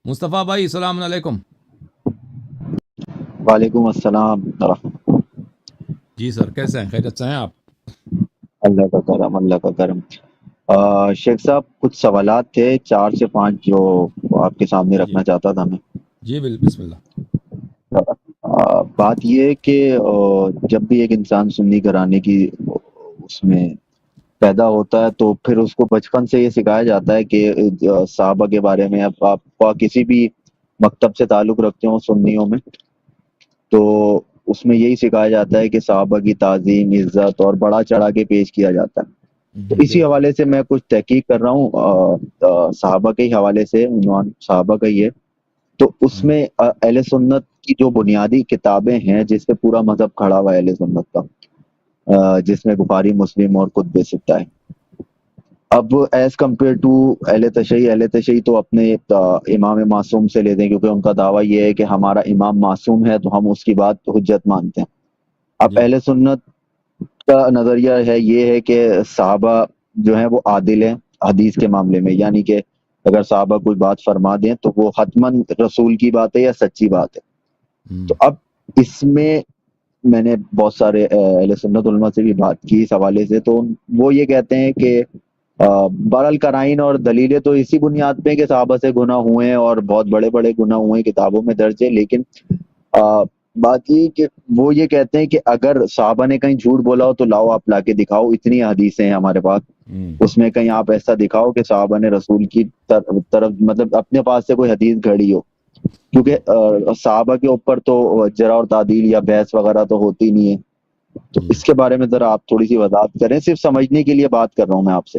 مصطفیٰ بھائی السلام علیکم. وعلیکم السلام ورحمۃ جی سر، کیسے ہیں؟ خیریت سے ہیں آپ؟ اللہ کا کرم، اللہ کا کرم. شیخ صاحب کچھ سوالات تھے 4 سے 5 جو آپ کے سامنے جی جی رکھنا چاہتا تھا میں. جی بسم اللہ. بات یہ ہے کہ جب بھی ایک انسان سنی گھرانے کی اس میں پیدا ہوتا ہے تو پھر اس کو بچپن سے یہ سکھایا جاتا ہے کہ صحابہ کے بارے میں، اب آپ کسی بھی مکتب سے تعلق رکھتے ہوں سنیوں میں، تو اس میں یہی سکھایا جاتا ہے کہ صحابہ کی تعظیم، عزت اور بڑا چڑھا کے پیش کیا جاتا ہے. تو اسی بالکل. حوالے سے میں کچھ تحقیق کر رہا ہوں، صحابہ کے ہی حوالے سے، عنوان صحابہ کا ہی ہے. تو اس ہم، میں اہل سنت کی جو بنیادی کتابیں ہیں جس پہ پورا مذہب کھڑا ہوا ہے اہل سنت کا، جس میں بخاری، مسلم اور کتب ستہ ہے. اب ایز کمپیئر ٹو اہل تشیع تو اپنے امام معصوم سے لیتے ہیں، کیونکہ ان کا دعویٰ یہ ہے کہ ہمارا امام معصوم ہے تو ہم اس کی بات تو حجت مانتے ہیں. اب جی اہل سنت کا نظریہ ہے یہ ہے کہ صحابہ جو ہیں وہ عادل ہیں حدیث کے معاملے میں، یعنی کہ اگر صحابہ کوئی بات فرما دیں تو وہ حتماً رسول کی بات ہے یا سچی بات ہے. ہم، تو اب اس میں میں نے بہت سارے اہل سنت علماء سے بھی بات کی اس حوالے سے، تو وہ یہ کہتے ہیں کہ بہرحال قرائن اور دلیلیں تو اسی بنیاد پہ کہ صحابہ سے گناہ ہوئے ہیں اور بہت بڑے بڑے گناہ ہوئے ہیں، کتابوں میں درج ہے. لیکن بات یہ کہ وہ یہ کہتے ہیں کہ اگر صحابہ نے کہیں جھوٹ بولا ہو تو لاؤ آپ لا کے دکھاؤ، اتنی حدیثیں ہیں ہمارے پاس، ہم، اس میں کہیں آپ ایسا دکھاؤ کہ صحابہ نے رسول کی طرف مطلب اپنے پاس سے کوئی حدیث گھڑی ہو. کیونکہ صحابہ کے اوپر تو جرح اور تعدیل یا بحث وغیرہ تو ہوتی نہیں ہے. تو جی. اس کے بارے میں ذرا آپ تھوڑی سی وضاحت کریں، صرف سمجھنے کے لیے بات کر رہا ہوں میں آپ سے.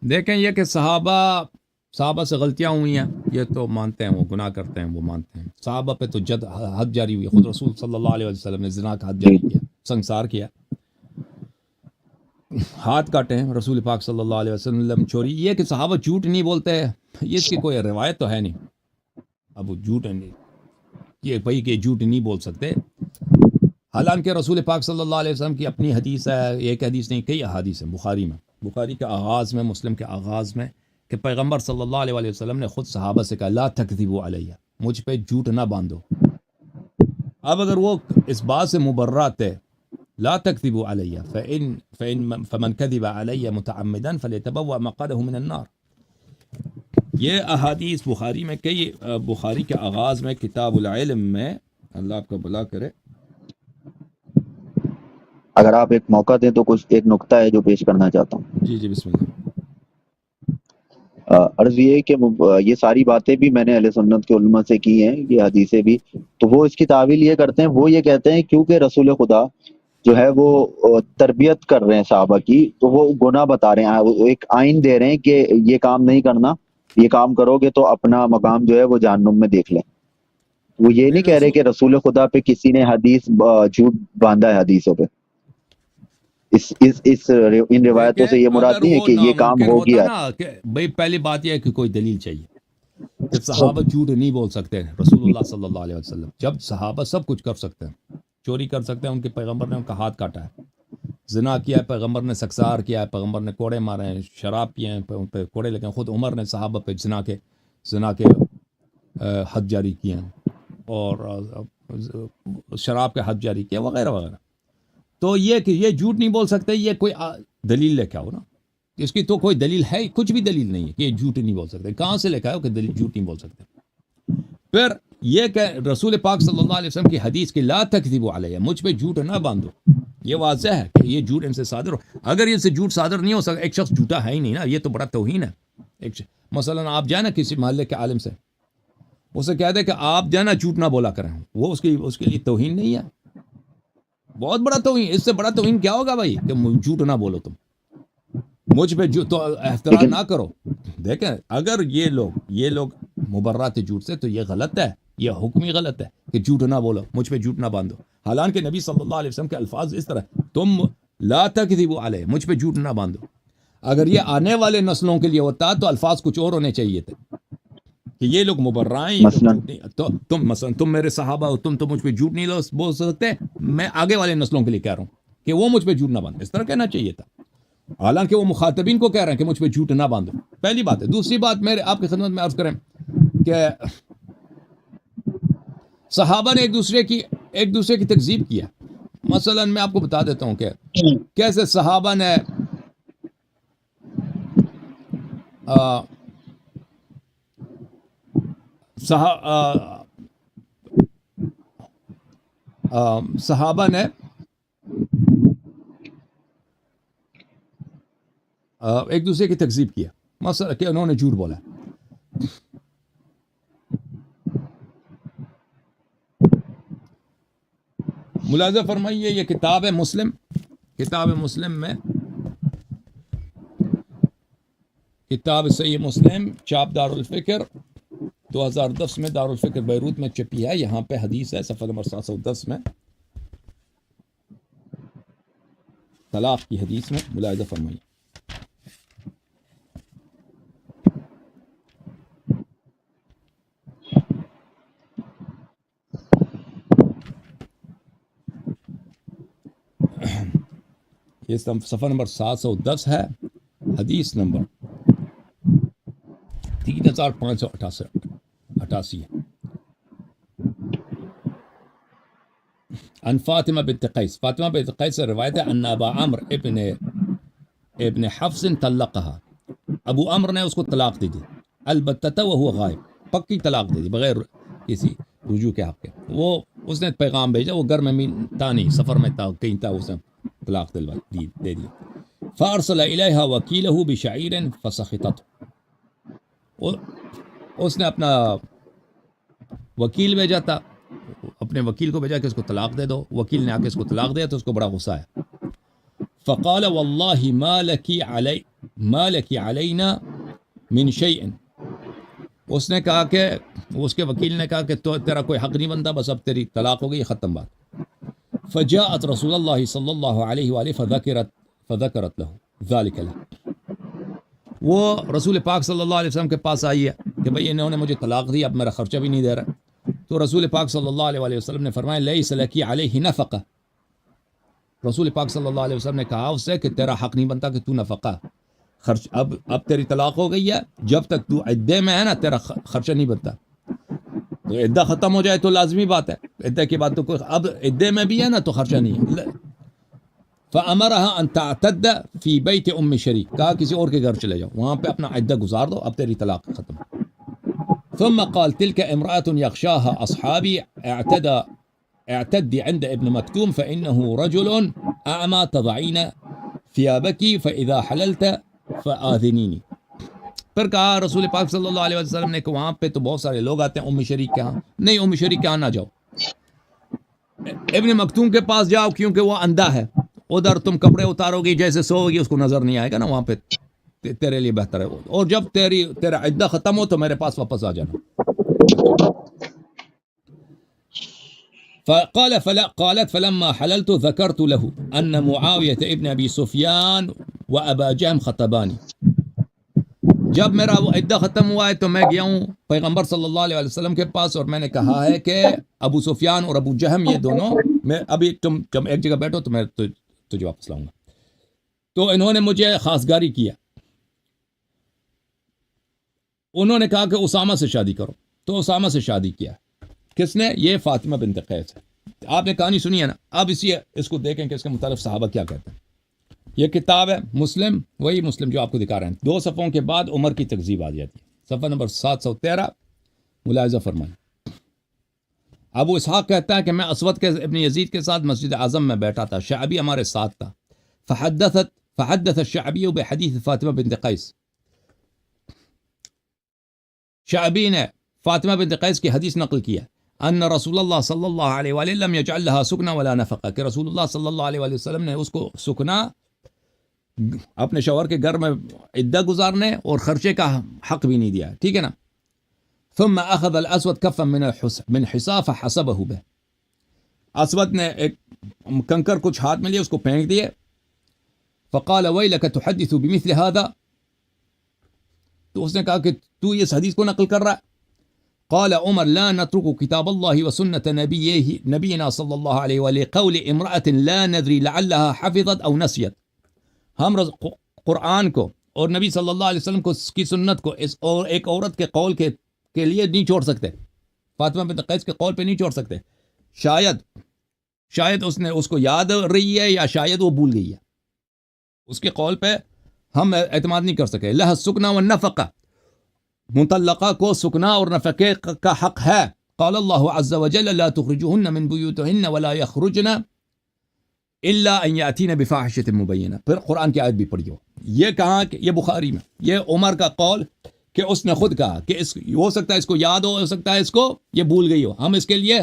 دیکھیں، یہ کہ صحابہ سے غلطیاں ہوئی ہیں، یہ تو مانتے ہیں، وہ گناہ کرتے ہیں، وہ مانتے ہیں. صحابہ پہ تو حد جاری ہوئی ہے. خود رسول صلی اللہ علیہ وسلم نے زنا کا حد جی جاری کیا، سنگسار کیا، ہاتھ کاٹے ہیں رسول پاک صلی اللہ علیہ وسلم. چوری یہ کہ صحابہ جھوٹ نہیں بولتے، یہ اس کی کوئی روایت تو ہے نہیں. اب وہ جھوٹ نہیں، یہ بھائی کہ جھوٹ نہیں بول سکتے. حالانکہ رسول پاک صلی اللہ علیہ وسلم کی اپنی حدیث ہے، ایک حدیث نہیں، کئی احادیث ہیں بخاری میں، بخاری کے آغاز میں، مسلم کے آغاز میں، کہ پیغمبر صلی اللہ علیہ وسلم نے خود صحابہ سے کہا لا تکذبوا علیہ، مجھ پہ جھوٹ نہ باندھو. اب اگر وہ اس بات سے مبرات ہے، لا تکذبوا علیہ فمن کذب علیہ متعمدا فلیتبوأ مقعدہ من النار. یہ احادیث بخاری میں کئی، بخاری کے آغاز میں کتاب العلم میں، اللہ آپ کا بھلا کرے. اگر آپ ایک موقع دیں تو کچھ ایک نقطہ ہے جو پیش کرنا چاہتا ہوں. جی جی بسم اللہ. عرض یہ ہے کہ یہ ساری باتیں بھی میں نے اہل سنت کے علماء سے کی ہیں، یہ حدیثیں بھی. تو وہ اس کی تعویل یہ کرتے ہیں، وہ یہ کہتے ہیں کیونکہ رسول خدا جو ہے وہ تربیت کر رہے ہیں صحابہ کی، تو وہ گناہ بتا رہے ہیں، وہ ایک آئین دے رہے ہیں کہ یہ کام نہیں کرنا، یہ کام کرو گے تو اپنا مقام جو ہے وہ جہنم میں دیکھ لیں. وہ یہ نہیں نہیں، کہہ رہے کہ رسول خدا پہ کسی نے حدیث جھوٹ باندھا ہے حدیثوں پہ. ان روایتوں دیکھیں، سے یہ مراد اگر نہیں ہے وہ کہ یہ کام ناممکن ہو ہوتا گیا ہے. نا کہ بھئی پہلی بات یہ ہے کہ کوئی دلیل چاہیے کہ صحابہ جھوٹ نہیں بول سکتے. رسول اللہ صلی اللہ علیہ وسلم جب صحابہ سب کچھ کر سکتے ہیں، چوری کر سکتے ہیں، ان کے پیغمبر نے ان کا ہاتھ کاٹا ہے، زنا کیا ہے پیغمبر نے، سکسار کیا ہے پیغمبر نے، کوڑے مارے ہیں، شراب پیے ہیں ان پہ کوڑے لگے ہیں، خود عمر نے صحابہ پہ زنا کے حد جاری کیے ہیں، اور شراب کے حد جاری کیا، وغیرہ وغیرہ. تو یہ کہ یہ جھوٹ نہیں بول سکتے، یہ کوئی دلیل لے کے آؤ نا. اس کی تو کوئی دلیل ہے، کچھ بھی دلیل نہیں ہے کہ یہ جھوٹ نہیں بول سکتے. کہاں سے لے کے آؤ کہ دلیل جھوٹ نہیں بول سکتے؟ پھر یہ کہ رسول پاک صلی اللہ علیہ وسلم کی حدیث کی لا تکذبوا علیہ، مجھ پہ جھوٹ نہ باندھو، یہ واضح ہے کہ یہ جھوٹ ان سے صادر ہو. اگر ان سے جھوٹ صادر نہیں ہو سکتا، ایک شخص جھوٹا ہے ہی نہیں نا، یہ تو بڑا توہین ہے. مثلا آپ جائیں نا کسی محلے کے عالم سے، اسے کہہ دے کہ آپ جو ہے نا جھوٹ نہ بولا کریں، وہ اس کے لیے توہین نہیں ہے؟ بہت بڑا توہین. اس سے بڑا توہین کیا ہوگا بھائی کہ جھوٹ نہ بولو، تم مجھ پہ تو اختراع لیکن نہ کرو. دیکھیں، اگر یہ لوگ مبرات جھوٹ سے، تو یہ غلط ہے، یہ حکم ہی غلط ہے کہ جھوٹ نہ بولو، مجھ پہ جھوٹ نہ باندھو. حالانکہ نبی صلی اللہ علیہ وسلم کے الفاظ اس طرح، تم لا تکذبوا علیہ، مجھ پہ جھوٹ نہ باندھو. اگر یہ آنے والے نسلوں کے لیے ہوتا تو الفاظ کچھ اور ہونے چاہیے تھے کہ یہ لوگ مبرہ ہیں، یہ لوگ مثلا جھوٹ نہیں. تو تم مثلا تم میرے صحابہ ہو، تم تو مجھ پہ جھوٹ نہیں بول سکتے. میں آگے والے نسلوں کے لیے کہہ رہا ہوں کہ وہ مجھ پہ جھوٹ نہ باندھے، اس طرح کہنا چاہیے تھا. حالانکہ وہ مخاطبین کو کہہ رہے ہیں کہ مجھ پہ جھوٹ نہ باندھو. پہلی بات ہے. دوسری بات میرے آپ کی خدمت میں عرض کریں کہ صحابہ نے ایک دوسرے کی تکذیب کیا. مثلا میں آپ کو بتا دیتا ہوں کہ کیسے صحابہ نے صحابہ نے ایک دوسرے کی تکذیب کیا. مثلا کہ انہوں نے جھوٹ بولا. ملاحظہ فرمائیے یہ کتاب مسلم میں کتاب صحیح مسلم چاپ دارالفکر 2010 میں دارالفکر بیروت میں چھپی ہے. یہاں پہ حدیث ہے صفحہ نمبر 710 میں طلاق کی حدیث میں. ملاحظہ فرمائیے. یہ صفحہ نمبر 710 ہے. حدیث نمبر 3588 ہے. ان فاطمہ بنت قیس سے روایت ہے ان ابا عمرو ابن حفص طلقها. ابو عمرو نے اس کو طلاق دے دی. البتہ وهو غائب. پکی طلاق دے دی بغیر کسی رجوع کے حق کے. وہ اس نے پیغام بھیجا, وہ گھر میں تھا نہیں, سفر میں تھا, کہیں تھا, اس نے طلاق دے دی. فارسل الیہا وکیلہ بشعیر فسخطت. اس نے اپنا وکیل بھیجا تھا, اپنے وکیل کو بھیجا کہ اس کو طلاق دے دو. وکیل نے آ کے اس کو طلاق دیا تو اس کو بڑا غصہ آیا. فقال واللہ ما لک علینا من شیء. اس نے کہا کہ اس کے وکیل نے کہا کہ تو تیرا کوئی حق نہیں بنتا, بس اب تیری طلاق ہو گئی, ختم بات. فجاءت رسول اللہ صلی اللہ علیہ وآلہ فذکرت له ذلك له. وہ رسول پاک صلی اللہ علیہ وسلم کے پاس آئی ہے کہ بھئی انہوں نے مجھے طلاق دی, اب میرا خرچہ بھی نہیں دے رہا. تو رسول پاک صلی اللہ علیہ وسلم نے فرمایا لیس لکی علیہ نفقہ. رسول پاک صلی اللہ علیہ وسلم نے کہا اس سے کہ تیرا حق نہیں بنتا کہ تو نفقہ خرچ, اب تیری طلاق ہو گئی ہے, جب تک تو عدے میں ہے نا تیرا خرچہ نہیں بنتا. تو عدہ ختم ہو جائے تو لازمی بات ہے, عدہ کے بعد تو کوئی, اب عدے میں بھی ہے نا تو خرچہ نہیں ہے. فَأَمَرَهَا أَن تَعْتَدَّ فِي بَيْتِ أُمِّ شَرِيك. کہا کسی اور کے گھر چلے جاؤ, وہاں پہ اپنا عدہ گزار دو, اب تیری طلاق ختم. ثم قال تلك امرأة يخشاها أصحابي اعتدي عند ابن مكتوم فإنه رجل أعمى تضعين ثيابك فإذا حللت فآذنيني. پھر کہا رسول پاک صلی اللہ علیہ وسلم نے کہ وہاں پہ تو بہت سارے لوگ آتے ہیں ام شریک کے ہاں. نہیں, ام شریک کے ہاں نہ جاؤ, ابن مکتوم کے پاس جاؤ کیونکہ وہ اندھا ہے. ادھر تم کپڑے اتارو گی, جیسے سو گی اس کو نظر نہیں آئے گا نا, وہاں پہ تیرے لیے بہتر ہے. اور جب تیرا عدہ ختم ہو تو میرے پاس واپس آ جانا. قالت فلما حللت ذكرت له ان معاوية ابن ابي سفيان وابا جهم خطباني. جب میرا وہ عدہ ختم ہوا ہے تو میں گیا ہوں پیغمبر صلی اللہ علیہ وسلم کے پاس اور میں نے کہا ہے کہ ابو سفیان اور ابو جہم یہ دونوں, میں ابھی تم جب ایک جگہ بیٹھو تو میں تجھے واپس لاؤں گا. تو انہوں نے مجھے خاصگاری کیا, انہوں نے کہا کہ اسامہ سے شادی کرو, تو اسامہ سے شادی کیا. کس نے؟ یہ فاطمہ بنت قیس ہے. آپ نے کہانی سنی ہے نا, اب اس کو دیکھیں کہ اس کے متعلق صحابہ کیا کہتے ہیں. یہ کتاب ہے مسلم, وہی مسلم جو آپ کو دکھا رہے ہیں. 2 صفحوں کے بعد عمر کی تکذیب آ جاتی ہے. صفحہ نمبر 713 ملاحظہ فرمائیں. ابو اسحاق کہتا ہے کہ میں اسود کے ابن یزید کے ساتھ مسجد اعظم میں بیٹھا تھا, شعبی ہمارے ساتھ تھا. فحدث الشعبی بحدیث فاطمہ بنت قیس. شعبی نے فاطمہ بنت قیس کی حدیث نقل کیا ان رسول اللہ صلی اللہ علیہ وآلہ لم یجعل لها سکنا ولا نفقہ, کہ رسول اللہ صلی اللہ علیہ وآلہ وسلم نے اس کو سکنا, اپنے شوہر کے گھر میں عدہ گزارنے اور خرچے کا حق بھی نہیں دیا. ٹھیک ہے نا. ثم اخذ الاسود كفا من حصى فحسبه به. اسود نے ایک کنکر کچھ ہاتھ میں لیا, اس کو پھینک دیے. فقال ويلك تحدث بمثل هذا. تو اس نے کہا کہ تو اس حدیث کو نقل کر رہا ہے. قال عمر لا نترك كتاب الله وسنة نبينا صلى الله عليه وآله قول امرأة لا ندري لعلها حفظت او نسيت. ہم قرآن کو اور نبی صلی اللہ علیہ وسلم کو کی سنت کو اس اور ایک عورت کے قول کے لیے نہیں چھوڑ سکتے، فاطمہ بنت قیس کے قول پہ نہیں چھوڑ سکتے. شاید اس کو یاد رہی ہے یا شاید وہ بھول گئی ہے، اس کے قول پہ ہم اعتماد نہیں کر سکے. لہ السکنا والنفقہ، مطلقہ کو سکنا اور نفقے کا حق ہے. قال اللہ عز وجل لا تخرجوهن من بيوتهن ولا يخرجن الا ان ياتين بفاحشة مبینہ. پھر قرآن کی آیت بھی پڑھی ہو، یہ کہاں کہ یہ بخاری میں، یہ عمر کا قول کہ اس نے خود کہا کہ ہو سکتا ہے اس کو یاد ہو سکتا ہے اس کو یہ بھول گئی ہو. ہم اس کے لیے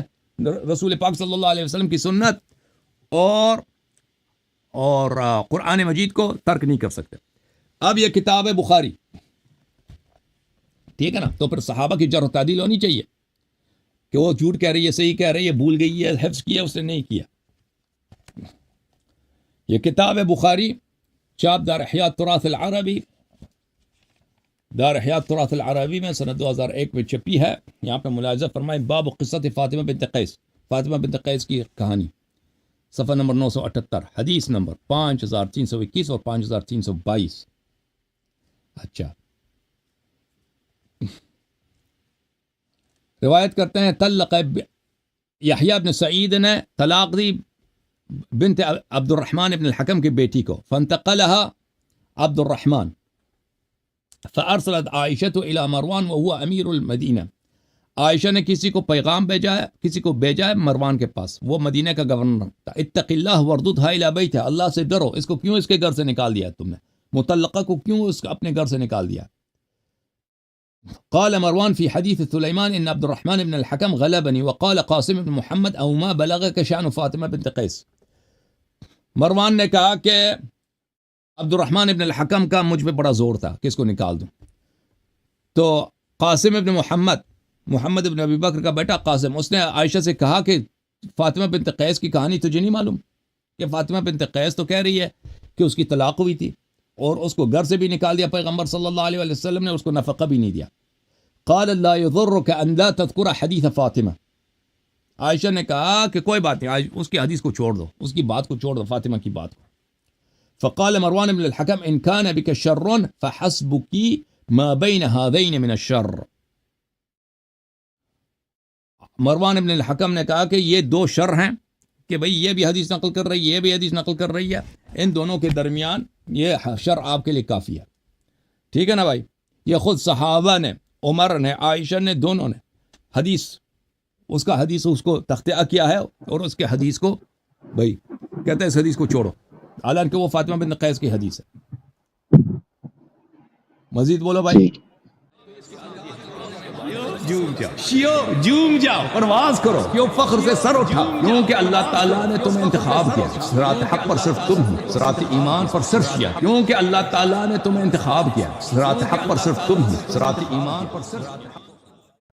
رسول پاک صلی اللہ علیہ وسلم کی سنت اور قرآن مجید کو ترک نہیں کر سکتے. اب یہ کتاب ہے بخاری، ٹھیک ہے نا، تو پھر صحابہ کی جرح و تعدیل ہونی چاہیے کہ وہ جھوٹ کہہ رہی ہے، صحیح کہہ رہی ہے، بھول گئی ہے، حفظ کیا اس نے نہیں کیا. یہ کتاب ہے بخاری، چاپ دار احیاء التراث العربی، دار احیاء التراث العربی میں سنہ 2001 میں چھپی ہے. یہاں پہ ملاحظہ فرمائیں باب قصۃ فاطمہ بنت قیس، فاطمہ بنت قیس کی کہانی، صفحہ نمبر 978، حدیث نمبر 5321 اور 5322. اچھا، روایت کرتے ہیں طلق یحییٰ بن سعید نے طلاق دی بنت عبد الرحمن ابن الحکم کی بیٹی کو، فانتقلها عبد الرحمن فارسلت عائشة الى مروان وهو امیر المدینہ. عائشہ نے کسی کو پیغام بھیجا ہے مروان کے پاس، وہ مدینہ کا گورنر تھا. اتق اللہ ورددها الى بیتها، اللہ سے ڈرو، اس کو کیوں اس کے گھر سے نکال دیا تم نے، مطلقہ کو کیوں اس کو اپنے گھر سے نکال دیا. قال مروان في حديث سليمان ان عبد الرحمن بن الحكم غلبني وقال قاسم بن محمد او ما بلغك شأن فاطمہ بنت قیس. مروان نے کہا کہ عبد الرحمن ابن الحکم کا مجھ پہ بڑا زور تھا کہ اس کو نکال دوں. تو قاسم ابن محمد ابن ابی بکر کا بیٹا قاسم، اس نے عائشہ سے کہا کہ فاطمہ بنت قیس کی کہانی تجھے نہیں معلوم کہ فاطمہ بنت قیس تو کہہ رہی ہے کہ اس کی طلاق ہوئی تھی اور اس کو گھر سے بھی نکال دیا پیغمبر صلی اللہ علیہ وسلم نے، اس کو نفقہ بھی نہیں دیا. قال لا يضرك ان لا تذكر حدیث فاطمہ. عائشہ نے کہا کہ کوئی بات نہیں، اس کی حدیث کو چھوڑ دو، اس کی بات کو چھوڑ دو، فاطمہ کی بات کو. فقال مروان بن الحکم ان كان بك شر فحسبك ما بين هذين من الشر. مروان بن الحکم نے کہا کہ یہ دو شر ہیں کہ بھئی یہ بھی حدیث نقل کر رہی ہے، یہ بھی حدیث نقل کر رہی ہے، ان دونوں کے درمیان یہ شر آپ کے لیے کافی ہے. ٹھیک ہے نا بھائی. یہ خود صحابہ نے، عمر نے، عائشہ نے، دونوں نے اس کا حدیث اس کو تختیہ کیا ہے اور اس کے حدیث کو بھائی کہتے ہیں اس حدیث کو چھوڑو، حالانکہ وہ فاطمہ بنت قیس کی حدیث ہے. مزید بولو بھائی. جوم جاؤ، پرواز کرو، کیوں فخر سے سر اٹھا، کیونکہ اللہ تعالیٰ نے تمہیں انتخاب کیا. صراط حق پر صرف تم ہی، صراط ایمان پر صرف کیا، کیونکہ اللہ تعالیٰ نے تمہیں انتخاب کیا. صراط حق پر صرف تم ہی، صراط ایمان پر صرف